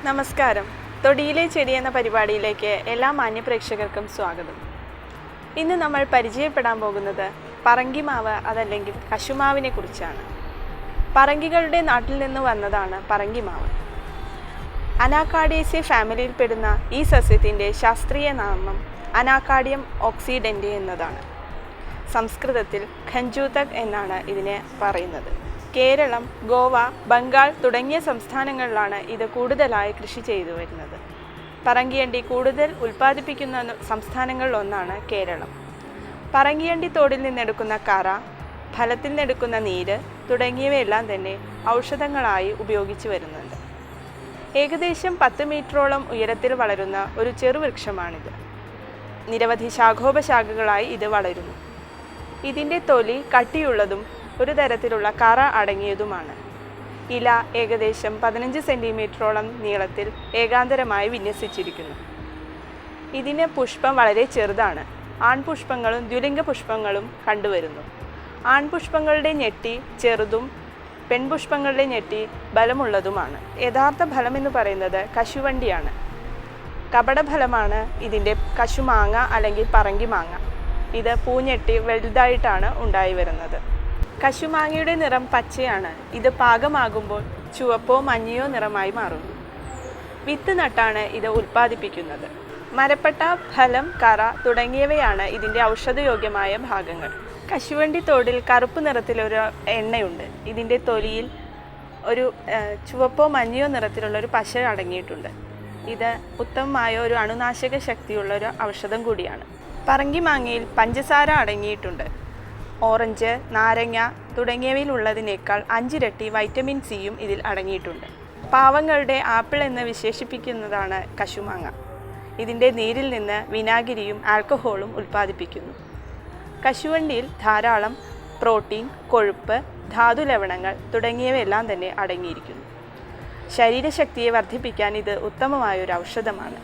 നമസ്കാരം. തൊടിയിലെ ചെടി എന്ന പരിപാടിയിലേക്ക് എല്ലാ മാന്യപ്രേക്ഷകർക്കും സ്വാഗതം. ഇന്ന് നമ്മൾ പരിചയപ്പെടാൻ പോകുന്നത് പറങ്കിമാവ് അതല്ലെങ്കിൽ കശുമാവിനെ കുറിച്ചാണ്. പറങ്കികളുടെ നാട്ടിൽ നിന്ന് വന്നതാണ് പറങ്കിമാവ്. അനാക്കാഡിയേസി ഫാമിലിയിൽപ്പെടുന്ന ഈ സസ്യത്തിൻ്റെ ശാസ്ത്രീയ നാമം അനാക്കാഡിയം ഓക്സിഡൻറ്റി എന്നതാണ്. സംസ്കൃതത്തിൽ ഖഞ്ചൂതക് എന്നാണ് ഇതിനെ പറയുന്നത്. കേരളം, ഗോവ, ബംഗാൾ തുടങ്ങിയ സംസ്ഥാനങ്ങളിലാണ് ഇത് കൂടുതലായി കൃഷി ചെയ്തു വരുന്നത്. പറങ്കിയണ്ടി കൂടുതൽ ഉൽപ്പാദിപ്പിക്കുന്ന സംസ്ഥാനങ്ങളിലൊന്നാണ് കേരളം. പറങ്കിയണ്ടി തോടിൽ നിന്നെടുക്കുന്ന കറ, ഫലത്തിൽ നിന്നെടുക്കുന്ന നീര് തുടങ്ങിയവയെല്ലാം തന്നെ ഔഷധങ്ങളായി ഉപയോഗിച്ചു വരുന്നുണ്ട്. ഏകദേശം 10 മീറ്ററോളം ഉയരത്തിൽ വളരുന്ന ഒരു ചെറുവൃക്ഷമാണിത്. നിരവധി ശാഖോപശാഖകളായി ഇത് വളരുന്നു. ഇതിൻ്റെ തൊലി കട്ടിയുള്ളതും ഒരു തരത്തിലുള്ള കറ അടങ്ങിയതുമാണ്. ഇല ഏകദേശം 15 സെൻറ്റിമീറ്ററോളം നീളത്തിൽ ഏകാന്തരമായി വിന്യസിച്ചിരിക്കുന്നു. ഇതിന് പുഷ്പം വളരെ ചെറുതാണ്. ആൺപുഷ്പങ്ങളും ദ്വിലിംഗ പുഷ്പങ്ങളും കണ്ടുവരുന്നു. ആൺപുഷ്പങ്ങളുടെ ഞെട്ടി ചെറുതും പെൺപുഷ്പങ്ങളുടെ ഞെട്ടി ബലമുള്ളതുമാണ്. യഥാർത്ഥ ഫലമെന്ന് പറയുന്നത് കശുവണ്ടിയാണ്. കപടഫലമാണ് ഇതിൻ്റെ കശുമാങ്ങ അല്ലെങ്കിൽ പറങ്കിമാങ്ങ. ഇത് പൂഞ്ഞെട്ടി വലുതായിട്ടാണ് ഉണ്ടായി വരുന്നത്. കശുമാങ്ങയുടെ നിറം പച്ചയാണ്. ഇത് പാകമാകുമ്പോൾ ചുവപ്പോ മഞ്ഞയോ നിറമായി മാറുന്നു. വിത്ത് നട്ടാണ് ഇത് ഉൽപ്പാദിപ്പിക്കുന്നത്. മരപ്പട്ട, ഫലം, കറ തുടങ്ങിയവയാണ് ഇതിൻ്റെ ഔഷധയോഗ്യമായ ഭാഗങ്ങൾ. കശുവണ്ടി തോടിൽ കറുപ്പ് നിറത്തിലൊരു എണ്ണയുണ്ട്. ഇതിൻ്റെ തൊലിയിൽ ഒരു ചുവപ്പോ മഞ്ഞയോ നിറത്തിലുള്ളൊരു പശ അടങ്ങിയിട്ടുണ്ട്. ഇത് ഉത്തമമായ ഒരു അണുനാശക ശക്തിയുള്ള ഒരു ഔഷധം കൂടിയാണ്. പറങ്കിമാങ്ങയിൽ പഞ്ചസാര അടങ്ങിയിട്ടുണ്ട്. ഓറഞ്ച്, നാരങ്ങ തുടങ്ങിയവയിലുള്ളതിനേക്കാൾ 5 ഇരട്ടി വൈറ്റമിൻ സിയും ഇതിൽ അടങ്ങിയിട്ടുണ്ട്. പാവങ്ങളുടെ ആപ്പിൾ എന്ന് വിശേഷിപ്പിക്കുന്നതാണ് കശുമാങ്ങ. ഇതിൻ്റെ നീരിൽ നിന്ന് വിനാഗിരിയും ആൽക്കഹോളും ഉൽപ്പാദിപ്പിക്കുന്നു. കശുവണ്ടിയിൽ ധാരാളം പ്രോട്ടീൻ, കൊഴുപ്പ്, ധാതുലവണങ്ങൾ തുടങ്ങിയവയെല്ലാം തന്നെ അടങ്ങിയിരിക്കുന്നു. ശരീരശക്തിയെ വർദ്ധിപ്പിക്കാൻ ഇത് ഉത്തമമായൊരു ഔഷധമാണ്.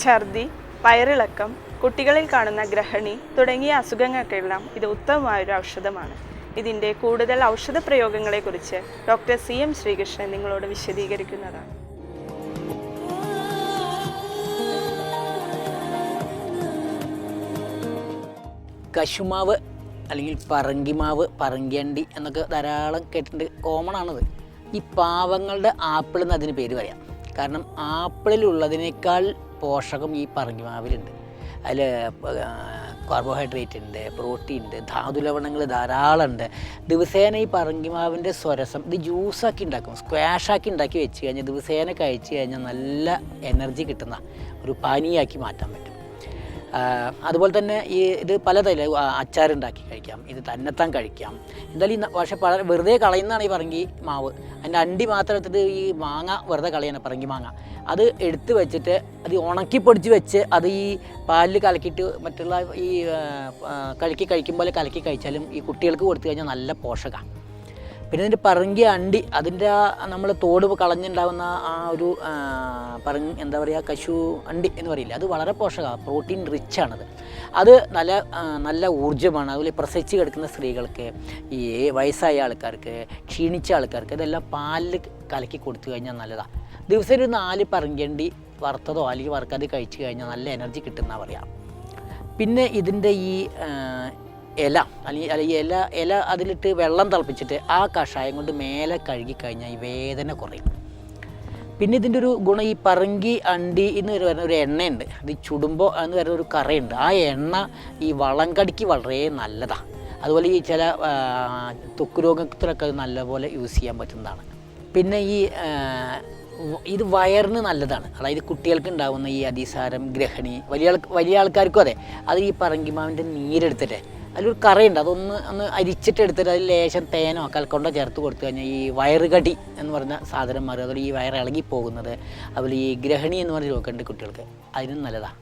ഛർദി, വയറിളക്കം, കുട്ടികളിൽ കാണുന്ന ഗ്രഹണി തുടങ്ങിയ അസുഖങ്ങൾക്കെല്ലാം ഇത് ഉത്തമമായൊരു ഔഷധമാണ്. ഇതിൻ്റെ കൂടുതൽ ഔഷധ പ്രയോഗങ്ങളെക്കുറിച്ച് ഡോക്ടർ CM ശ്രീകൃഷ്ണൻ നിങ്ങളോട് വിശദീകരിക്കുന്നതാണ്. കശുമാവ് അല്ലെങ്കിൽ പറങ്കിമാവ്, പറങ്കിയണ്ടി എന്നൊക്കെ ധാരാളം കേട്ടിട്ടുണ്ട്. കോമൺ ആണത്. ഈ പാവങ്ങളുടെ ആപ്പിൾ എന്ന് അതിന് പേര് പറയാം. കാരണം ആപ്പിളിലുള്ളതിനേക്കാൾ പോഷകം ഈ പറങ്കിമാവിലുണ്ട്. അതിൽ കാർബോഹൈഡ്രേറ്റ് ഉണ്ട്, പ്രോട്ടീൻ ഉണ്ട്, ധാതുലവണങ്ങൾ ധാരാളം ഉണ്ട്. ദിവസേന ഈ പറങ്കിമാവിൻ്റെ സ്വരസം ഇത് ജ്യൂസാക്കി ഉണ്ടാക്കും, സ്ക്വാഷാക്കി ഉണ്ടാക്കി വെച്ച് കഴിഞ്ഞാൽ ദിവസേന കഴിച്ച് കഴിഞ്ഞാൽ നല്ല എനർജി കിട്ടുന്ന ഒരു പാനീയാക്കി മാറ്റാൻ പറ്റും. അതുപോലെ തന്നെ ഇത് പലതരം അച്ചാറുണ്ടാക്കി കഴിക്കാം, ഇത് തന്നെത്താൻ കഴിക്കാം. എന്തായാലും പക്ഷേ വെറുതെ കളയുന്നതാണ് ഈ പറങ്കി മാവ്. അതിൻ്റെ അണ്ടി മാത്രം എടുത്തിട്ട് ഈ മാങ്ങ വെറുതെ കളയാണ്, പറങ്കി മാങ്ങ. അത് എടുത്ത് വെച്ചിട്ട് അത് ഉണക്കി പൊടിച്ച് വെച്ച് അത് ഈ പാലിൽ കലക്കിയിട്ട് മറ്റുള്ള ഈ കലക്കി കഴിക്കുമ്പോൾ കലക്കി കഴിച്ചാലും ഈ കുട്ടികൾക്ക് കൊടുത്തു കഴിഞ്ഞാൽ നല്ല പോഷകമാണ്. പിന്നെ ഇതിൻ്റെ പറങ്കി അണ്ടി, അതിൻ്റെ നമ്മൾ തോട് കളഞ്ഞുണ്ടാകുന്ന ആ ഒരു എന്താ പറയുക, കശു അണ്ടി എന്ന് പറയില്ല, അത് വളരെ പോഷകമാണ്, പ്രോട്ടീൻ റിച്ചാണത്. അത് നല്ല ഊർജ്ജമാണ്. അതുപോലെ പ്രസവിച്ച് കിടക്കുന്ന സ്ത്രീകൾക്ക്, ഈ വയസ്സായ ആൾക്കാർക്ക്, ക്ഷീണിച്ച ആൾക്കാർക്ക് ഇതെല്ലാം പാലിൽ കലക്കി കൊടുത്തു കഴിഞ്ഞാൽ നല്ലതാണ്. ദിവസം ഒരു 4 പറങ്കിയണ്ടി വറുത്തതോ അല്ലെങ്കിൽ വറുക്കാതെ കഴിച്ചു കഴിഞ്ഞാൽ നല്ല എനർജി കിട്ടുന്നതാണ് പറയാം. പിന്നെ ഇതിൻ്റെ ഈ ഇല അല്ലെങ്കിൽ ഇല അതിലിട്ട് വെള്ളം തിളപ്പിച്ചിട്ട് ആ കഷായം കൊണ്ട് മേലെ കഴുകി കഴിഞ്ഞാൽ ഈ വേദന കുറയും. പിന്നെ ഇതിൻ്റെ ഒരു ഗുണം ഈ പറങ്കി അണ്ടി എന്ന് വരുന്ന ഒരു എണ്ണയുണ്ട്, അത് ചുടുമ്പോൾ എന്ന് വരുന്ന ഒരു കറയുണ്ട്. ആ എണ്ണ ഈ വളം കടിക്ക് വളരെ നല്ലതാണ്. അതുപോലെ ഈ ചില ത്വക്ക് രോഗത്തിലൊക്കെ അത് നല്ലപോലെ യൂസ് ചെയ്യാൻ പറ്റുന്നതാണ്. പിന്നെ ഈ ഇത് വയറിന് നല്ലതാണ്. അതായത് കുട്ടികൾക്ക് ഉണ്ടാകുന്ന ഈ അതിസാരം, ഗ്രഹണി, വലിയ ആൾക്കാർക്കും അതെ. അത് ഈ പറങ്കിമാവിൻ്റെ നീരെടുത്തിട്ട് അതിലൊരു കറയുണ്ട്, അതൊന്ന് അരിച്ചിട്ട് എടുത്തിട്ട് അതിൽ ലേശം തേനോ കൽക്കൊണ്ടോ ചേർത്ത് കൊടുത്തു കഴിഞ്ഞാൽ ഈ വയറുകടി എന്ന് പറഞ്ഞ സാധനം മാറും. അതുപോലെ ഈ വയറ് ഇളകി പോകുന്നത്, അതുപോലെ ഈ ഗ്രഹണി എന്ന് പറഞ്ഞ രോഗമുണ്ട് കുട്ടികൾക്ക്, അതിനും നല്ലതാണ്.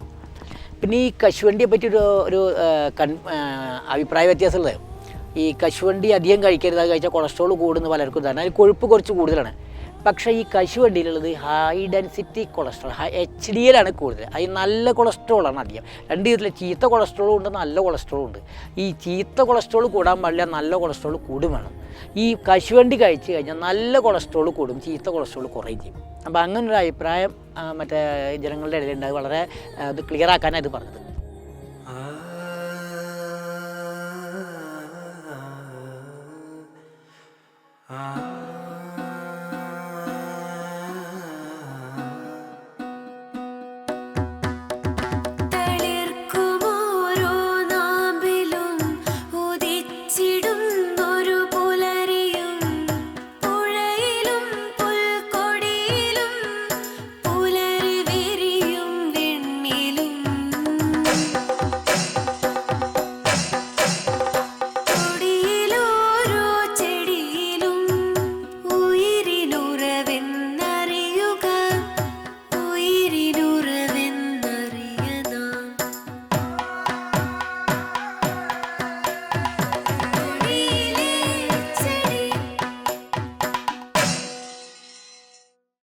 പിന്നെ ഈ കശുവണ്ടിയെ പറ്റി ഒരു അഭിപ്രായ വ്യത്യാസമുള്ളത്, ഈ കശുവണ്ടി അധികം കഴിക്കരുത്, അത് കഴിച്ചാൽ കൊളസ്ട്രോൾ കൂടുന്ന പലർക്കും ഇതാണ്. അതിൽ കൊഴുപ്പ് കുറച്ച് കൂടുതലാണ്. പക്ഷേ ഈ കശുവണ്ടിയിലുള്ളത് ഹൈ ഡെൻസിറ്റി കൊളസ്ട്രോൾ, HDL ആണ് കൂടുതൽ. അതിൽ നല്ല കൊളസ്ട്രോളാണ് അധികം. രണ്ട് ഇതിൽ ചീത്ത കൊളസ്ട്രോളും ഉണ്ട്, നല്ല കൊളസ്ട്രോളും ഉണ്ട്. ഈ ചീത്ത കൊളസ്ട്രോൾ കൂടാൻ പാടില്ല, നല്ല കൊളസ്ട്രോൾ കൂടും വേണം. ഈ കശുവണ്ടി കഴിച്ച് കഴിഞ്ഞാൽ നല്ല കൊളസ്ട്രോൾ കൂടും, ചീത്ത കൊളസ്ട്രോൾ കുറയും ചെയ്യും. അപ്പോൾ അങ്ങനൊരു അഭിപ്രായം മറ്റേ ജനങ്ങളുടെ ഇടയിലുണ്ട്. അത് വളരെ അത് ക്ലിയർ ആക്കാനാണ് ഇത് പറഞ്ഞത്.